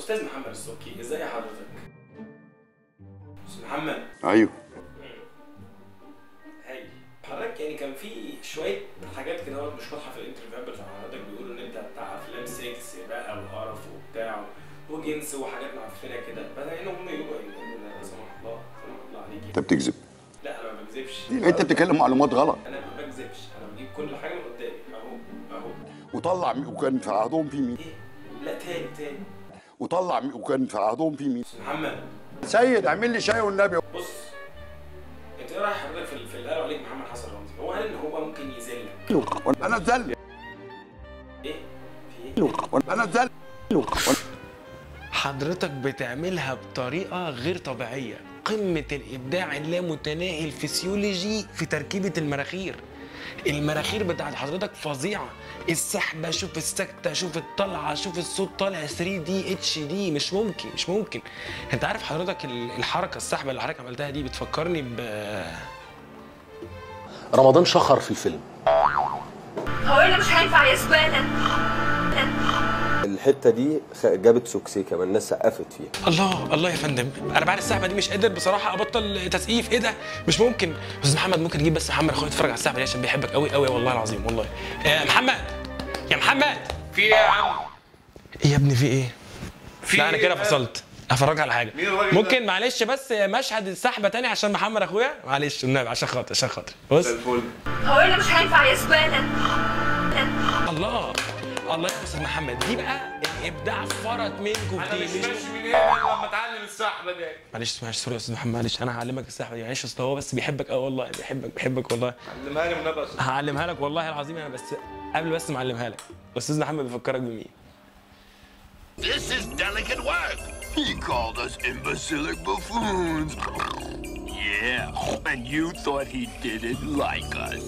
استاذ محمد السبكي، ازاي حضرتك؟ استاذ محمد. ايوه. هاي حضرتك، يعني كان في شويه حاجات كده مش واضحه في الانترفيوهات بتاع حضرتك، بيقولوا ان انت بتاع افلام سكس بقى وقرف وبتاع وجنس وحاجات معفنه كده، بدأ ان هم يقولوا ان لا سمح الله سمح الله عليك. انت بتكذب. لا انا ما بكذبش. انت بتتكلم معلومات غلط. انا ما بكذبش، انا بجيب كل حاجه من قدامي اهو. وطلع وكان في عهدهم في مين؟ ايه؟ لا تاني. وطلع وكان في عهدهم في مين؟ محمد سيد اعمل لي شاي والنبي. بص، انت ايه رايك حضرتك في اللي قالوا عليك محمد حسن رمزي؟ هو قال ان هو ممكن يذلك. انا اتذل. ايه؟ في ايه؟ انا اتذل. حضرتك بتعملها بطريقة غير طبيعية، قمة الإبداع اللامتناهي الفسيولوجي في تركيبة المراخير. المراخير بتاعت حضرتك فظيعة، السحبة شوف السكتة شوف الطلعة شوف الصوت طالع 3D HD، مش ممكن. انت عارف حضرتك الحركة السحبة اللي حضرتك عملتها دي بتفكرني رمضان شخر في الفيلم. هو اللي مش هينفع يا زبالة. الحته دي جابت سوكسي كمان، الناس سقفت فيها. الله يا فندم، انا بعد السحبه دي مش قادر بصراحه ابطل تسقيف. ايه ده؟ مش ممكن. استاذ محمد ممكن تجيب بس محمد اخويا يتفرج على السحبه دي عشان بيحبك قوي قوي والله العظيم والله. محمد يا محمد. في ايه يا عم؟ ايه يا ابني في ايه؟ لا انا كده إيه؟ فصلت. افرجك على حاجه. ممكن معلش بس مشهد السحبه تاني عشان محمد اخويا، معلش النبي عشان خاطر بص. هو اللي مش هينفع يا زبالة. الله يا استاذ محمد، دي بقى الابداع فرط منكم انا كتير. مش ماشي من هنا لما اتعلم السحبه دي. معلش سوري يا استاذ محمد، معلش انا هعلمك السحبه دي. معلش اصل هو بس بيحبك قوي والله، بيحبك والله. علمها لي والنبي. هعلمها لك والله العظيم، انا بس قبل بس ما اعلمها لك، استاذ محمد بيفكرك بمين؟ This is delicate work. He called us imbecilic buffoons. Yeah, and you thought he didn't like us.